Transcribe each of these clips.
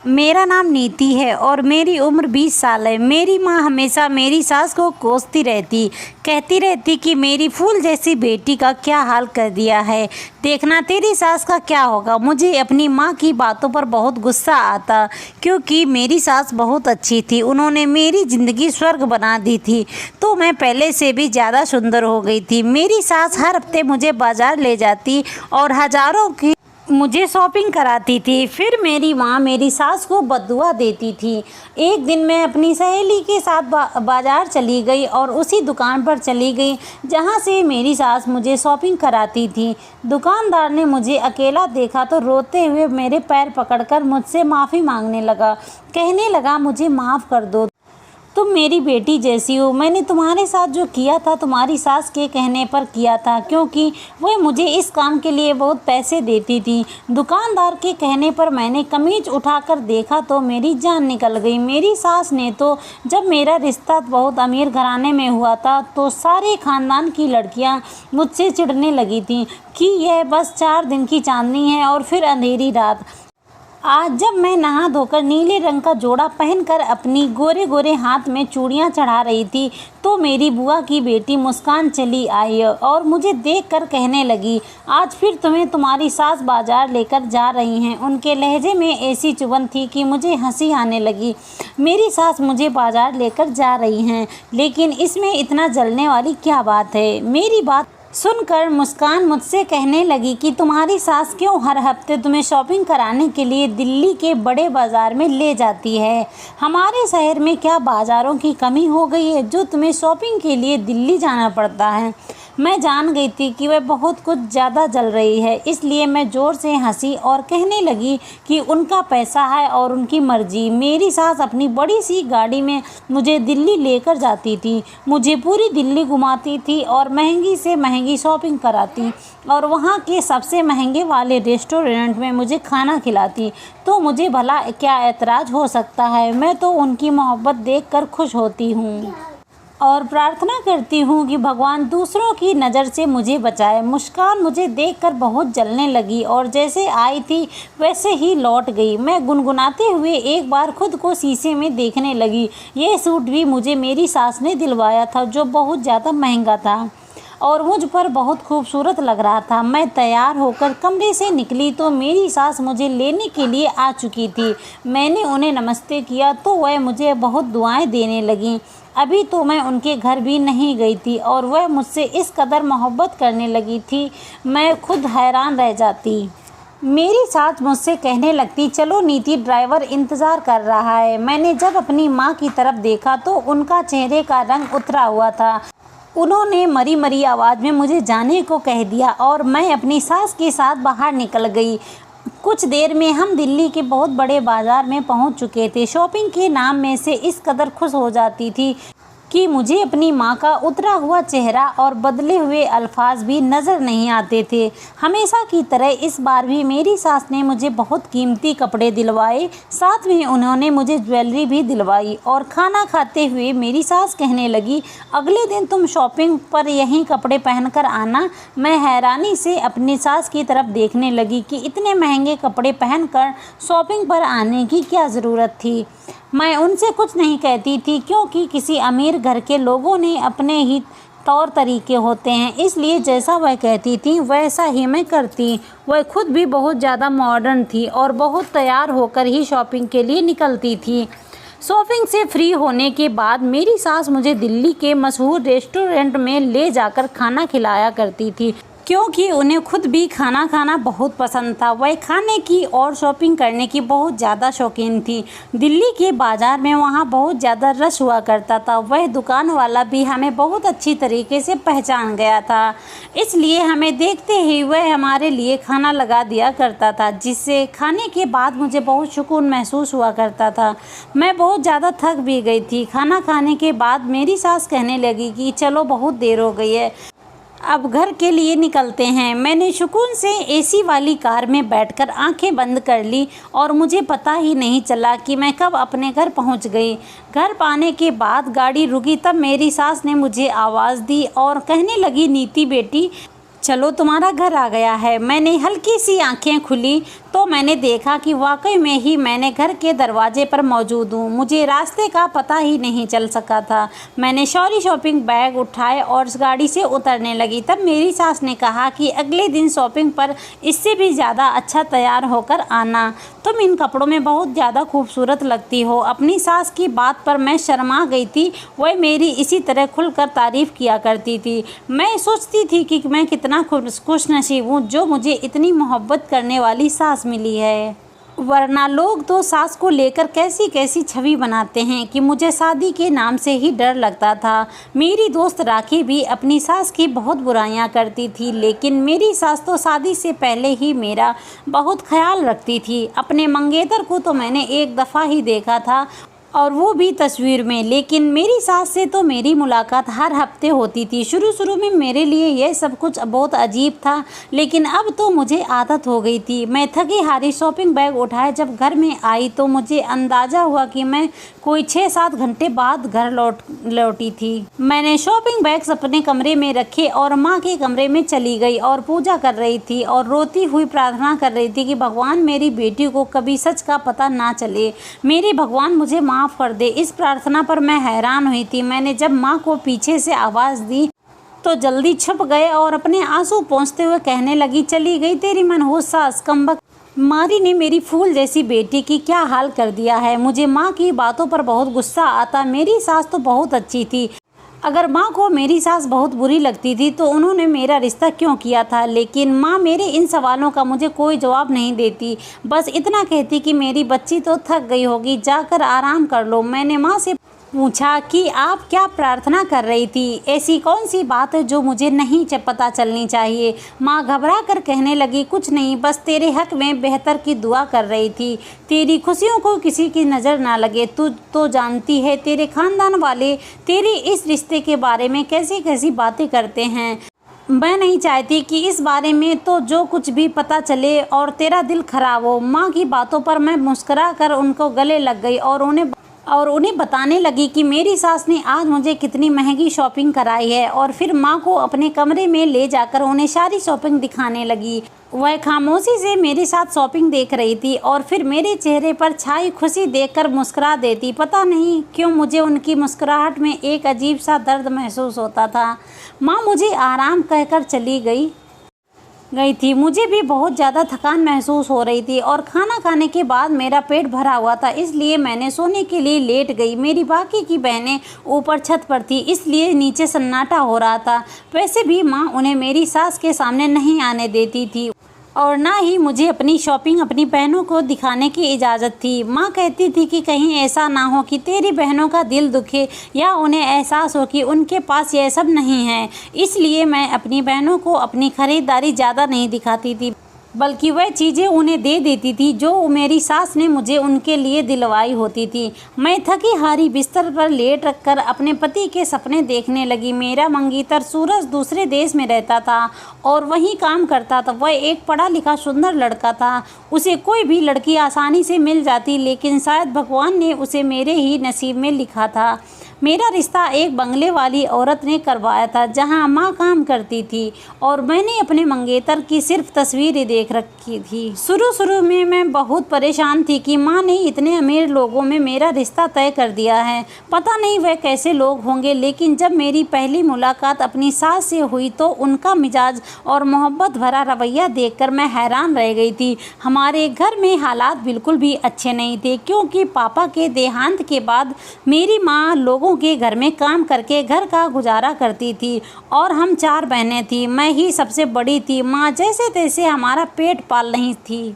मेरा नाम नीति है और मेरी उम्र 20 साल है। मेरी माँ हमेशा मेरी सास को कोसती रहती, कहती रहती कि मेरी फूल जैसी बेटी का क्या हाल कर दिया है, देखना तेरी सास का क्या होगा। मुझे अपनी माँ की बातों पर बहुत गुस्सा आता, क्योंकि मेरी सास बहुत अच्छी थी। उन्होंने मेरी ज़िंदगी स्वर्ग बना दी थी, तो मैं पहले से भी ज़्यादा सुंदर हो गई थी। मेरी सास हर हफ्ते मुझे बाज़ार ले जाती और हज़ारों की मुझे शॉपिंग कराती थी। फिर मेरी माँ मेरी सास को बद्दुआ देती थी। एक दिन मैं अपनी सहेली के साथ बाज़ार चली गई और उसी दुकान पर चली गई जहाँ से मेरी सास मुझे शॉपिंग कराती थी। दुकानदार ने मुझे अकेला देखा तो रोते हुए मेरे पैर पकड़कर मुझसे माफ़ी मांगने लगा। कहने लगा, मुझे माफ़ कर दो, तुम मेरी बेटी जैसी हो। मैंने तुम्हारे साथ जो किया था तुम्हारी सास के कहने पर किया था, क्योंकि वह मुझे इस काम के लिए बहुत पैसे देती थी। दुकानदार के कहने पर मैंने कमीज उठाकर देखा तो मेरी जान निकल गई। मेरी सास ने तो जब मेरा रिश्ता बहुत अमीर घराने में हुआ था तो सारे खानदान की लड़कियां मुझसे चिढ़ने लगी थीं कि यह बस 4 दिन की चांदनी है और फिर अंधेरी रात। आज जब मैं नहा धोकर नीले रंग का जोड़ा पहनकर अपनी गोरे गोरे हाथ में चूड़ियां चढ़ा रही थी तो मेरी बुआ की बेटी मुस्कान चली आई और मुझे देखकर कहने लगी, आज फिर तुम्हें तुम्हारी सास बाजार लेकर जा रही हैं। उनके लहजे में ऐसी चुभन थी कि मुझे हंसी आने लगी। मेरी सास मुझे बाजार लेकर जा रही हैं, लेकिन इसमें इतना जलने वाली क्या बात है। मेरी बात सुनकर मुस्कान मुझसे कहने लगी कि तुम्हारी सास क्यों हर हफ्ते तुम्हें शॉपिंग कराने के लिए दिल्ली के बड़े बाज़ार में ले जाती है। हमारे शहर में क्या बाज़ारों की कमी हो गई है जो तुम्हें शॉपिंग के लिए दिल्ली जाना पड़ता है। मैं जान गई थी कि वह बहुत कुछ ज़्यादा जल रही है, इसलिए मैं ज़ोर से हंसी और कहने लगी कि उनका पैसा है और उनकी मर्जी। मेरी सास अपनी बड़ी सी गाड़ी में मुझे दिल्ली लेकर जाती थी, मुझे पूरी दिल्ली घुमाती थी और महंगी से महंगी शॉपिंग कराती और वहाँ के सबसे महंगे वाले रेस्टोरेंट में मुझे खाना खिलाती। तो मुझे भला क्या ऐतराज़ हो सकता है। मैं तो उनकी मोहब्बत देखकर खुश होती हूँ और प्रार्थना करती हूँ कि भगवान दूसरों की नज़र से मुझे बचाए। मुस्कान मुझे देखकर बहुत जलने लगी और जैसे आई थी वैसे ही लौट गई। मैं गुनगुनाते हुए एक बार खुद को शीशे में देखने लगी। ये सूट भी मुझे मेरी सास ने दिलवाया था, जो बहुत ज़्यादा महंगा था और मुझ पर बहुत खूबसूरत लग रहा था। मैं तैयार होकर कमरे से निकली तो मेरी सास मुझे लेने के लिए आ चुकी थी। मैंने उन्हें नमस्ते किया तो वह मुझे बहुत दुआएं देने लगीं। अभी तो मैं उनके घर भी नहीं गई थी और वह मुझसे इस कदर मोहब्बत करने लगी थी, मैं खुद हैरान रह जाती। मेरी सास मुझसे कहने लगती, चलो नीति, ड्राइवर इंतज़ार कर रहा है। मैंने जब अपनी माँ की तरफ देखा तो उनका चेहरे का रंग उतरा हुआ था। उन्होंने मरी मरी आवाज़ में मुझे जाने को कह दिया और मैं अपनी सास के साथ बाहर निकल गई। कुछ देर में हम दिल्ली के बहुत बड़े बाज़ार में पहुंच चुके थे। शॉपिंग के नाम में से इस कदर खुश हो जाती थी कि मुझे अपनी माँ का उतरा हुआ चेहरा और बदले हुए अल्फाज भी नज़र नहीं आते थे। हमेशा की तरह इस बार भी मेरी सास ने मुझे बहुत कीमती कपड़े दिलवाए, साथ में उन्होंने मुझे ज्वेलरी भी दिलवाई। और खाना खाते हुए मेरी सास कहने लगी, अगले दिन तुम शॉपिंग पर यही कपड़े पहनकर आना। मैं हैरानी से अपनी सास की तरफ देखने लगी कि इतने महंगे कपड़े पहनकर शॉपिंग पर आने की क्या ज़रूरत थी। मैं उनसे कुछ नहीं कहती थी, क्योंकि किसी अमीर घर के लोगों ने अपने ही तौर तरीके होते हैं, इसलिए जैसा वह कहती थी वैसा ही मैं करती। वह खुद भी बहुत ज़्यादा मॉडर्न थी और बहुत तैयार होकर ही शॉपिंग के लिए निकलती थी। शॉपिंग से फ्री होने के बाद मेरी सास मुझे दिल्ली के मशहूर रेस्टोरेंट में ले जाकर खाना खिलाया करती थी, क्योंकि उन्हें खुद भी खाना खाना बहुत पसंद था। वह खाने की और शॉपिंग करने की बहुत ज़्यादा शौकीन थी। दिल्ली के बाज़ार में वहाँ बहुत ज़्यादा रश हुआ करता था। वह दुकान वाला भी हमें बहुत अच्छी तरीके से पहचान गया था, इसलिए हमें देखते ही वह हमारे लिए खाना लगा दिया करता था, जिससे खाने के बाद मुझे बहुत सुकून महसूस हुआ करता था। मैं बहुत ज़्यादा थक भी गई थी। खाना खाने के बाद मेरी सास कहने लगी कि चलो, बहुत देर हो गई है, अब घर के लिए निकलते हैं। मैंने सुकून से एसी वाली कार में बैठकर आंखें बंद कर ली और मुझे पता ही नहीं चला कि मैं कब अपने घर पहुंच गई। घर पाने के बाद गाड़ी रुकी, तब मेरी सास ने मुझे आवाज़ दी और कहने लगी, नीति बेटी, चलो तुम्हारा घर आ गया है। मैंने हल्की सी आंखें खुली तो मैंने देखा कि वाकई में ही मैंने घर के दरवाजे पर मौजूद हूँ। मुझे रास्ते का पता ही नहीं चल सका था। मैंने शॉपिंग बैग उठाए और गाड़ी से उतरने लगी। तब मेरी सास ने कहा कि अगले दिन शॉपिंग पर इससे भी ज़्यादा अच्छा तैयार होकर आना। तुम इन कपड़ों में बहुत ज़्यादा खूबसूरत लगती हो। अपनी सास की बात पर मैं शर्मा गई थी। वह मेरी इसी तरह खुलकर तारीफ़ किया करती थी। मैं सोचती थी कि मैं कितना खुशनसीब हूँ जो मुझे इतनी मोहब्बत करने वाली सास मिली है। वरना लोग तो सास को लेकर कैसी कैसी छवि बनाते हैं कि मुझे शादी के नाम से ही डर लगता था। मेरी दोस्त राखी भी अपनी सास की बहुत बुराइयां करती थी, लेकिन मेरी सास तो शादी से पहले ही मेरा बहुत ख्याल रखती थी। अपने मंगेतर को तो मैंने एक दफ़ा ही देखा था और वो भी तस्वीर में, लेकिन मेरी सास से तो मेरी मुलाकात हर हफ्ते होती थी। शुरू में मेरे लिए यह सब कुछ बहुत अजीब था, लेकिन अब तो मुझे आदत हो गई थी। मैं थकी हारी शॉपिंग बैग उठाए जब घर में आई तो मुझे अंदाज़ा हुआ कि मैं कोई 6-7 घंटे बाद घर लौटी थी। मैंने शॉपिंग बैग्स अपने कमरे में रखे और माँ के कमरे में चली गई और पूजा कर रही थी और रोती हुई प्रार्थना कर रही थी कि भगवान मेरी बेटी को कभी सच का पता ना चले। मेरे भगवान मुझे माफ़ कर दे। इस प्रार्थना पर मैं हैरान हुई थी। मैंने जब माँ को पीछे से आवाज़ दी तो जल्दी छुप गए और अपने आंसू पोंछते हुए कहने लगी, चली गई तेरी मनहूस सास। कमबख्त मारी ने मेरी फूल जैसी बेटी की क्या हाल कर दिया है। मुझे माँ की बातों पर बहुत गुस्सा आता। मेरी सास तो बहुत अच्छी थी। अगर माँ को मेरी सास बहुत बुरी लगती थी तो उन्होंने मेरा रिश्ता क्यों किया था। लेकिन माँ मेरे इन सवालों का मुझे कोई जवाब नहीं देती, बस इतना कहती कि मेरी बच्ची तो थक गई होगी, जाकर आराम कर लो। मैंने माँ से पूछा कि आप क्या प्रार्थना कर रही थी, ऐसी कौन सी बात है जो मुझे नहीं पता चलनी चाहिए। माँ घबरा कर कहने लगी, कुछ नहीं, बस तेरे हक में बेहतर की दुआ कर रही थी। तेरी खुशियों को किसी की नज़र ना लगे। तू तो जानती है तेरे खानदान वाले तेरे इस रिश्ते के बारे में कैसी कैसी बातें करते हैं। मैं नहीं चाहती कि इस बारे में तो जो कुछ भी पता चले और तेरा दिल खराब हो। माँ की बातों पर मैं मुस्कुरा कर उनको गले लग गई और उन्हें बताने लगी कि मेरी सास ने आज मुझे कितनी महंगी शॉपिंग कराई है। और फिर माँ को अपने कमरे में ले जाकर उन्हें सारी शॉपिंग दिखाने लगी। वह खामोशी से मेरे साथ शॉपिंग देख रही थी और फिर मेरे चेहरे पर छाई खुशी देखकर मुस्कुरा देती। पता नहीं क्यों मुझे उनकी मुस्कुराहट में एक अजीब सा दर्द महसूस होता था। माँ मुझे आराम कहकर चली गई थी। मुझे भी बहुत ज़्यादा थकान महसूस हो रही थी और खाना खाने के बाद मेरा पेट भरा हुआ था, इसलिए मैंने सोने के लिए लेट गई। मेरी बाकी की बहनें ऊपर छत पर थी, इसलिए नीचे सन्नाटा हो रहा था। वैसे भी माँ उन्हें मेरी सास के सामने नहीं आने देती थी और ना ही मुझे अपनी शॉपिंग अपनी बहनों को दिखाने की इजाज़त थी। माँ कहती थी कि कहीं ऐसा ना हो कि तेरी बहनों का दिल दुखे या उन्हें एहसास हो कि उनके पास यह सब नहीं है। इसलिए मैं अपनी बहनों को अपनी ख़रीदारी ज़्यादा नहीं दिखाती थी, बल्कि वह चीज़ें उन्हें दे देती थी जो मेरी सास ने मुझे उनके लिए दिलवाई होती थी। मैं थकी हारी बिस्तर पर लेट रखकर अपने पति के सपने देखने लगी। मेरा मंगेतर सूरज दूसरे देश में रहता था और वहीं काम करता था। वह एक पढ़ा लिखा सुंदर लड़का था। उसे कोई भी लड़की आसानी से मिल जाती, लेकिन शायद भगवान ने उसे मेरे ही नसीब में लिखा था। मेरा रिश्ता एक बंगले वाली औरत ने करवाया था जहां माँ काम करती थी और मैंने अपने मंगेतर की सिर्फ तस्वीर ही देख रखी थी। शुरू में मैं बहुत परेशान थी कि माँ ने इतने अमीर लोगों में मेरा रिश्ता तय कर दिया है। पता नहीं वह कैसे लोग होंगे, लेकिन जब मेरी पहली मुलाकात अपनी सास से हुई तो उनका मिजाज और मोहब्बत भरा रवैया देखकर मैं हैरान रह गई थी। हमारे घर में हालात बिल्कुल भी अच्छे नहीं थे, क्योंकि पापा के देहांत के बाद मेरी माँ लोगों के घर में काम करके घर का गुजारा करती थी और हम 4 बहनें थी। मैं ही सबसे बड़ी थी। माँ जैसे तैसे हमारा पेट पाल रही थी।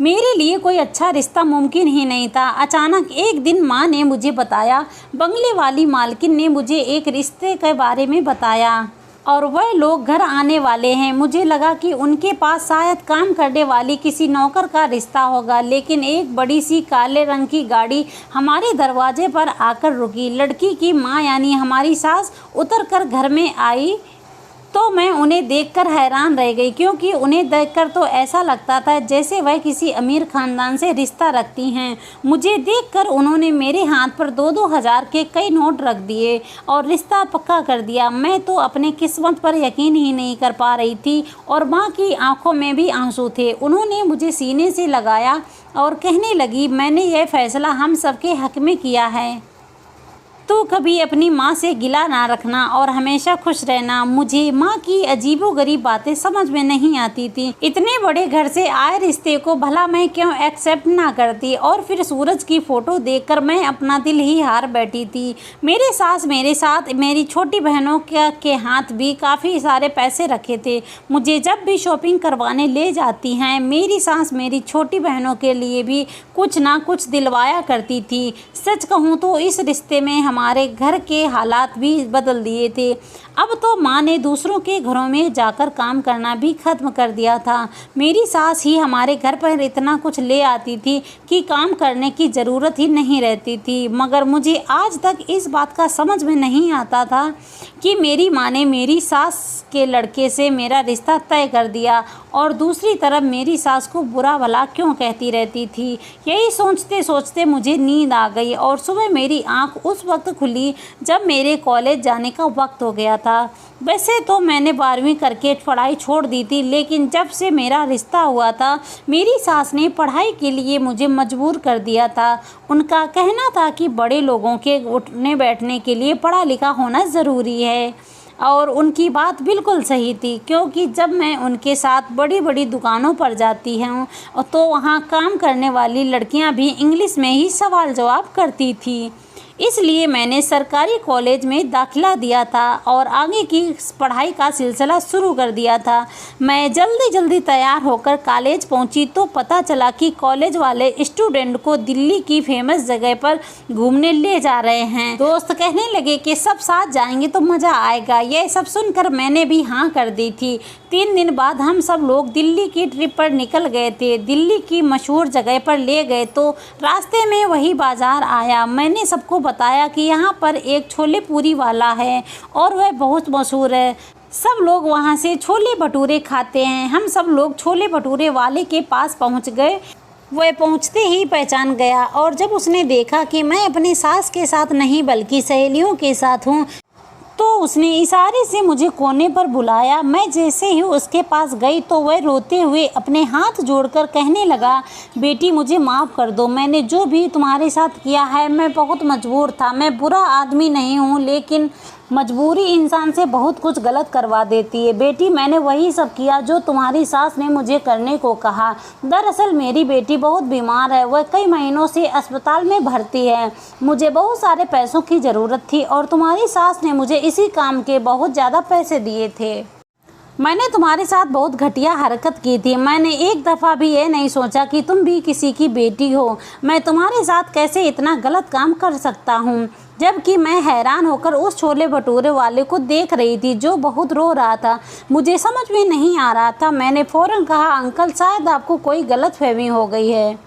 मेरे लिए कोई अच्छा रिश्ता मुमकिन ही नहीं था। अचानक एक दिन माँ ने मुझे बताया, बंगले वाली मालकिन ने मुझे एक रिश्ते के बारे में बताया और वह लोग घर आने वाले हैं। मुझे लगा कि उनके पास शायद काम करने वाली किसी नौकर का रिश्ता होगा, लेकिन एक बड़ी सी काले रंग की गाड़ी हमारे दरवाजे पर आकर रुकी। लड़की की माँ यानी हमारी सास उतरकर घर में आई तो मैं उन्हें देखकर हैरान रह गई, क्योंकि उन्हें देखकर तो ऐसा लगता था जैसे वह किसी अमीर ख़ानदान से रिश्ता रखती हैं। मुझे देखकर उन्होंने मेरे हाथ पर 2-2 हज़ार के कई नोट रख दिए और रिश्ता पक्का कर दिया। मैं तो अपने किस्मत पर यकीन ही नहीं कर पा रही थी और माँ की आंखों में भी आंसू थे। उन्होंने मुझे सीने से लगाया और कहने लगी, मैंने यह फ़ैसला हम सबके हक़ में किया है। तो कभी अपनी माँ से गिला ना रखना और हमेशा खुश रहना। मुझे माँ की अजीबोगरीब बातें समझ में नहीं आती थी। इतने बड़े घर से आए रिश्ते को भला मैं क्यों एक्सेप्ट ना करती। और फिर सूरज की फ़ोटो देखकर मैं अपना दिल ही हार बैठी थी। मेरे सास मेरे साथ मेरी छोटी बहनों के हाथ भी काफ़ी सारे पैसे रखे थे। मुझे जब भी शॉपिंग करवाने ले जाती हैं, मेरी सास मेरी छोटी बहनों के लिए भी कुछ ना कुछ दिलवाया करती थी। सच कहूँ तो इस रिश्ते में हमारे घर के हालात भी बदल दिए थे। अब तो माँ ने दूसरों के घरों में जाकर काम करना भी ख़त्म कर दिया था। मेरी सास ही हमारे घर पर इतना कुछ ले आती थी कि काम करने की ज़रूरत ही नहीं रहती थी। मगर मुझे आज तक इस बात का समझ में नहीं आता था कि मेरी माँ ने मेरी सास के लड़के से मेरा रिश्ता तय कर दिया और दूसरी तरफ मेरी सास को बुरा भला क्यों कहती रहती थी। यही सोचते सोचते मुझे नींद आ गई और सुबह मेरी आंख उस वक्त खुली जब मेरे कॉलेज जाने का वक्त हो गया था। वैसे तो मैंने 12वीं करके पढ़ाई छोड़ दी थी, लेकिन जब से मेरा रिश्ता हुआ था मेरी सास ने पढ़ाई के लिए मुझे मजबूर कर दिया था। उनका कहना था कि बड़े लोगों के उठने बैठने के लिए पढ़ा लिखा होना ज़रूरी है और उनकी बात बिल्कुल सही थी, क्योंकि जब मैं उनके साथ बड़ी बड़ी दुकानों पर जाती हूँ तो वहाँ काम करने वाली लड़कियाँ भी इंग्लिश में ही सवाल जवाब करती थी। इसलिए मैंने सरकारी कॉलेज में दाखिला दिया था और आगे की पढ़ाई का सिलसिला शुरू कर दिया था। मैं जल्दी जल्दी तैयार होकर कॉलेज पहुंची तो पता चला कि कॉलेज वाले स्टूडेंट को दिल्ली की फेमस जगह पर घूमने ले जा रहे हैं। दोस्त कहने लगे कि सब साथ जाएंगे तो मज़ा आएगा। यह सब सुनकर मैंने भी हाँ कर दी थी। 3 दिन बाद हम सब लोग दिल्ली की ट्रिप पर निकल गए थे। दिल्ली की मशहूर जगह पर ले गए तो रास्ते में वही बाज़ार आया। मैंने सबको बताया कि यहाँ पर एक छोले पूरी वाला है और वह बहुत मशहूर है। सब लोग वहाँ से छोले भटूरे खाते हैं। हम सब लोग छोले भटूरे वाले के पास पहुँच गए। वह पहुँचते ही पहचान गया और जब उसने देखा कि मैं अपनी सास के साथ नहीं बल्कि सहेलियों के साथ हूँ तो उसने इशारे से मुझे कोने पर बुलाया। मैं जैसे ही उसके पास गई तो वह रोते हुए अपने हाथ जोड़कर कहने लगा, बेटी मुझे माफ़ कर दो। मैंने जो भी तुम्हारे साथ किया है मैं बहुत मजबूर था। मैं बुरा आदमी नहीं हूँ, लेकिन मजबूरी इंसान से बहुत कुछ गलत करवा देती है। बेटी मैंने वही सब किया जो तुम्हारी सास ने मुझे करने को कहा। दरअसल मेरी बेटी बहुत बीमार है, वह कई महीनों से अस्पताल में भर्ती है। मुझे बहुत सारे पैसों की ज़रूरत थी और तुम्हारी सास ने मुझे इसी काम के बहुत ज़्यादा पैसे दिए थे। मैंने तुम्हारे साथ बहुत घटिया हरकत की थी। मैंने एक दफ़ा भी ये नहीं सोचा कि तुम भी किसी की बेटी हो। मैं तुम्हारे साथ कैसे इतना गलत काम कर सकता हूँ। जबकि मैं हैरान होकर उस छोले भटूरे वाले को देख रही थी जो बहुत रो रहा था। मुझे समझ में नहीं आ रहा था। मैंने फ़ौरन कहा, अंकल शायद आपको कोई गलतफहमी हो गई है,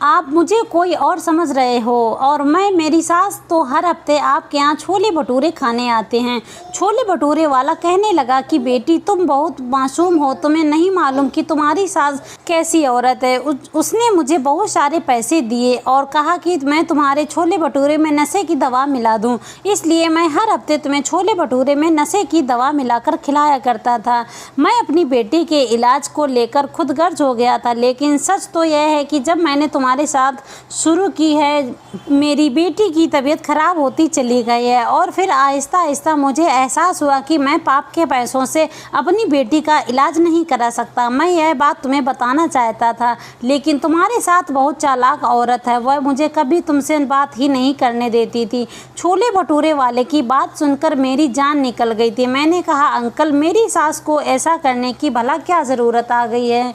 आप मुझे कोई और समझ रहे हो। और मेरी सास तो हर हफ्ते आपके यहाँ छोले भटूरे खाने आते हैं। छोले भटूरे वाला कहने लगा कि बेटी तुम बहुत मासूम हो, तुम्हें नहीं मालूम कि तुम्हारी सास कैसी औरत है। उसने मुझे बहुत सारे पैसे दिए और कहा कि मैं तुम्हारे छोले भटूरे में नशे की दवा मिला दूँ, इसलिए मैं हर हफ्ते तुम्हें छोले भटूरे में नशे की दवा मिलाकर खिलाया करता था। मैं अपनी बेटी के इलाज को लेकर खुद गर्ज हो गया था, लेकिन सच तो यह है कि जब मैंने तुम्हारे साथ शुरू की है मेरी बेटी की तबीयत खराब होती चली गई है और फिर आहिस्ता आहिस्ता मुझे एहसास हुआ कि मैं पाप के पैसों से अपनी बेटी का इलाज नहीं करा सकता। मैं यह बात तुम्हें बताना चाहता था, लेकिन तुम्हारे साथ बहुत चालाक औरत है, वह मुझे कभी तुमसे बात ही नहीं करने देती थी। छोले भटूरे वाले की बात सुनकर मेरी जान निकल गई थी। मैंने कहा, अंकल मेरी सास को ऐसा करने की भला क्या ज़रूरत आ गई है,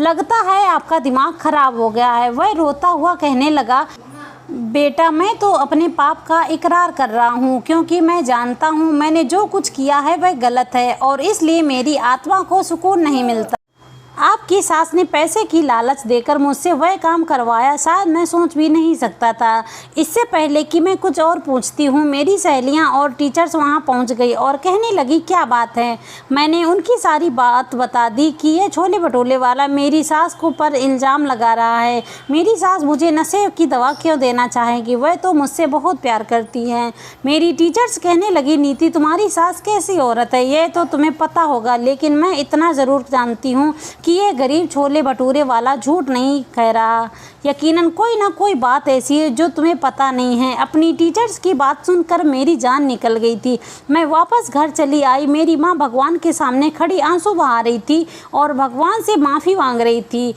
लगता है आपका दिमाग खराब हो गया है। वह रोता हुआ कहने लगा, बेटा मैं तो अपने पाप का इकरार कर रहा हूँ, क्योंकि मैं जानता हूँ मैंने जो कुछ किया है वह गलत है और इसलिए मेरी आत्मा को सुकून नहीं मिलता। आपकी सास ने पैसे की लालच देकर मुझसे वह काम करवाया, शायद मैं सोच भी नहीं सकता था। इससे पहले कि मैं कुछ और पूछती हूँ, मेरी सहेलियाँ और टीचर्स वहाँ पहुँच गई और कहने लगी क्या बात है। मैंने उनकी सारी बात बता दी कि यह छोले भटूरे वाला मेरी सास को पर इल्ज़ाम लगा रहा है। मेरी सास मुझे नशे की दवा क्यों देना चाहेगी, वह तो मुझसे बहुत प्यार करती है। मेरी टीचर्स कहने लगी नीति तुम्हारी सास कैसी औरत है यह तो तुम्हें पता होगा, लेकिन मैं इतना ज़रूर जानती हूँ कि ये गरीब छोले भटूरे वाला झूठ नहीं कह रहा। यकीनन कोई ना कोई बात ऐसी है जो तुम्हें पता नहीं है। अपनी टीचर्स की बात सुनकर मेरी जान निकल गई थी। मैं वापस घर चली आई। मेरी माँ भगवान के सामने खड़ी आंसू बहा रही थी और भगवान से माफ़ी मांग रही थी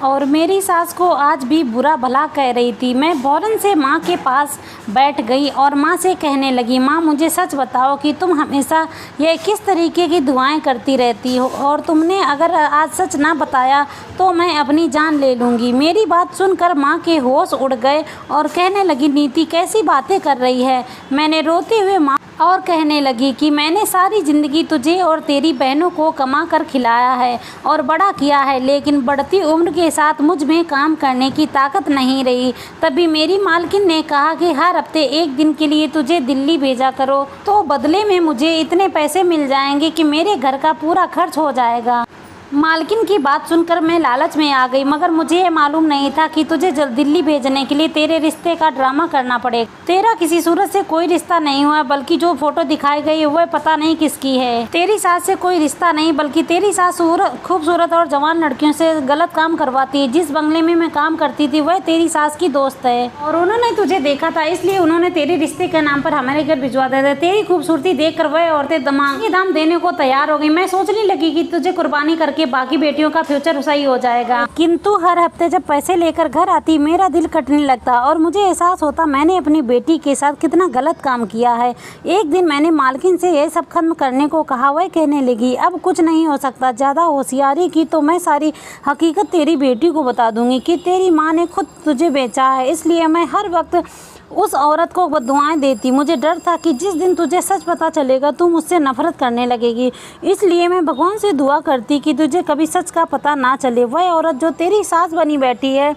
और मेरी सास को आज भी बुरा भला कह रही थी। मैं फ़ौरन से माँ के पास बैठ गई और माँ से कहने लगी, माँ मुझे सच बताओ कि तुम हमेशा यह किस तरीके की दुआएं करती रहती हो, और तुमने अगर आज सच ना बताया तो मैं अपनी जान ले लूँगी। मेरी बात सुनकर माँ के होश उड़ गए और कहने लगी, नीति कैसी बातें कर रही है। मैंने रोते हुए माँ और कहने लगी कि मैंने सारी ज़िंदगी तुझे और तेरी बहनों को कमा कर खिलाया है और बड़ा किया है, लेकिन बढ़ती उम्र के साथ मुझ में काम करने की ताकत नहीं रही। तभी मेरी मालकिन ने कहा कि हर हफ्ते एक दिन के लिए तुझे दिल्ली भेजा करो, तो बदले में मुझे इतने पैसे मिल जाएंगे कि मेरे घर का पूरा खर्च हो जाएगा। मालकिन की बात सुनकर मैं लालच में आ गई, मगर मुझे ये मालूम नहीं था कि तुझे जल्द दिल्ली भेजने के लिए तेरे रिश्ते का ड्रामा करना पड़ेगा। तेरा किसी सूरत से कोई रिश्ता नहीं हुआ, बल्कि जो फोटो दिखाई गई वह पता नहीं किसकी है। तेरी सास से कोई रिश्ता नहीं, बल्कि तेरी सास खूबसूरत और जवान लड़कियों से गलत काम करवाती है। जिस बंगले में मैं काम करती थी वह तेरी सास की दोस्त है और उन्होंने तुझे देखा था, इसलिए उन्होंने तेरे रिश्ते के नाम पर हमारे घर भिजवा दिया। तेरी खूबसूरती देख कर वह औरतें दाम देने को तैयार हो गई। मैं सोचने लगी कि तुझे कुर्बानी करके बाकी बेटियों का फ्यूचर सही हो जाएगा, किंतु हर हफ्ते जब पैसे लेकर घर आती मेरा दिल कटने लगता और मुझे एहसास होता मैंने अपनी बेटी के साथ कितना गलत काम किया है। एक दिन मैंने मालकिन से यह सब खत्म करने को कहा। वह कहने लगी, अब कुछ नहीं हो सकता, ज़्यादा होशियारी की तो मैं सारी हकीकत तेरी बेटी को बता दूंगी कि तेरी माँ ने खुद तुझे बेचा है, इसलिए मैं हर वक्त उस औरत को बददुआएं देती। मुझे डर था कि जिस दिन तुझे सच पता चलेगा तू मुझसे नफरत करने लगेगी, इसलिए मैं भगवान से दुआ करती कि तुझे कभी सच का पता ना चले। वह औरत जो तेरी सास बनी बैठी है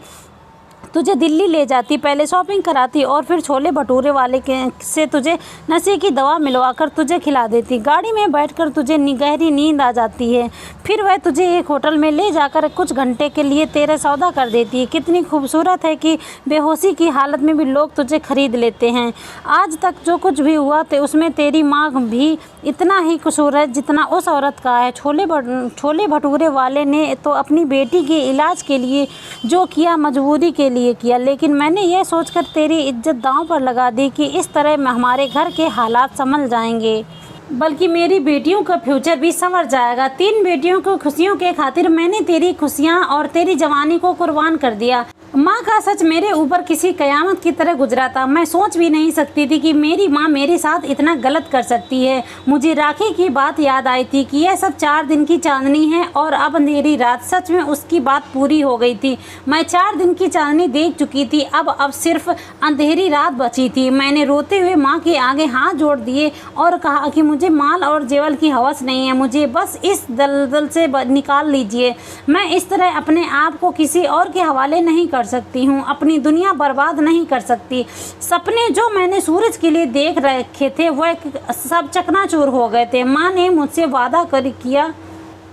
तुझे दिल्ली ले जाती, पहले शॉपिंग कराती और फिर छोले भटूरे वाले से तुझे नशे की दवा मिलवाकर तुझे खिला देती। गाड़ी में बैठकर तुझे गहरी नींद आ जाती है, फिर वह तुझे एक होटल में ले जाकर कुछ घंटे के लिए तेरे सौदा कर देती है। कितनी खूबसूरत है कि बेहोशी की हालत में भी लोग तुझे खरीद लेते हैं। आज तक जो कुछ भी हुआ तो उसमें तेरी माँ भी इतना ही कसूर है जितना उस औरत का है। छोले भटूरे वाले ने तो अपनी बेटी के इलाज के लिए जो किया मजबूरी के लिए किया, लेकिन मैंने यह सोचकर तेरी इज्जत दांव पर लगा दी कि इस तरह हमारे घर के हालात संभल जाएंगे, बल्कि मेरी बेटियों का फ्यूचर भी संवर जाएगा। 3 बेटियों को खुशियों के खातिर मैंने तेरी खुशियाँ और तेरी जवानी को कुर्बान कर दिया। माँ का सच मेरे ऊपर किसी कयामत की तरह गुजरा था। मैं सोच भी नहीं सकती थी कि मेरी माँ मेरे साथ इतना गलत कर सकती है। मुझे राखी की बात याद आई थी कि यह सब 4 दिन की चांदनी है और अब अंधेरी रात। सच में उसकी बात पूरी हो गई थी। मैं 4 दिन की चांदनी देख चुकी थी, अब सिर्फ अंधेरी रात बची थी। मैंने रोते हुए माँ के आगे हाथ जोड़ दिए और कहा कि मुझे माल और जेवल की हवस नहीं है, मुझे बस इस दलदल से निकाल लीजिए। मैं इस तरह अपने आप को किसी और के हवाले नहीं कर सकती हूँ, अपनी दुनिया बर्बाद नहीं कर सकती। सपने जो मैंने सूरज के लिए देख रखे थे वह सब चकनाचूर हो गए थे। माँ ने मुझसे वादा किया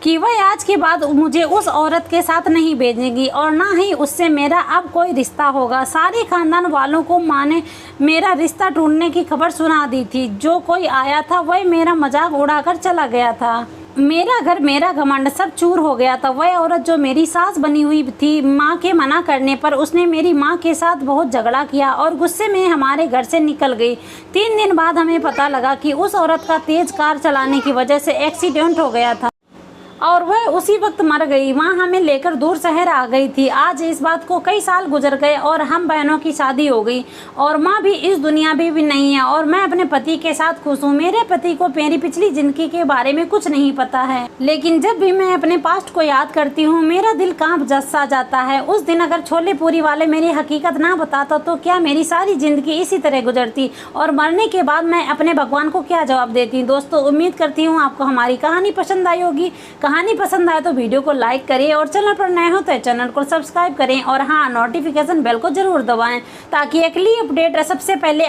कि वह आज के बाद मुझे उस औरत के साथ नहीं भेजेगी और ना ही उससे मेरा अब कोई रिश्ता होगा। सारे खानदान वालों को माँ ने मेरा रिश्ता टूटने की खबर सुना दी थी। जो कोई आया था वह मेरा मजाक उड़ाकर चला गया था। मेरा घर, मेरा घमंड सब चूर हो गया था। वह औरत जो मेरी सास बनी हुई थी, माँ के मना करने पर उसने मेरी माँ के साथ बहुत झगड़ा किया और गुस्से में हमारे घर से निकल गई। 3 दिन बाद हमें पता लगा कि उस औरत का तेज कार चलाने की वजह से एक्सीडेंट हो गया था और वह उसी वक्त मर गई। माँ हमें लेकर दूर शहर आ गई थी। आज इस बात को कई साल गुजर गए और हम बहनों की शादी हो गई और माँ भी इस दुनिया में भी नहीं है और मैं अपने पति के साथ खुश हूँ। मेरे पति को मेरी पिछली जिंदगी के बारे में कुछ नहीं पता है, लेकिन जब भी मैं अपने पास्ट को याद करती हूँ मेरा दिल कांप सा जाता है। उस दिन अगर छोले पूरी वाले मेरी हकीकत ना बताता तो क्या मेरी सारी जिंदगी इसी तरह गुजरती और मरने के बाद मैं अपने भगवान को क्या जवाब देती। दोस्तों, उम्मीद करती हूँ आपको हमारी कहानी पसंद आई होगी। कहानी पसंद आए तो वीडियो को लाइक करें और चैनल पर नए हो तो चैनल को सब्सक्राइब करें और हाँ, नोटिफिकेशन बेल को ज़रूर दबाएं ताकि अगली अपडेट सबसे पहले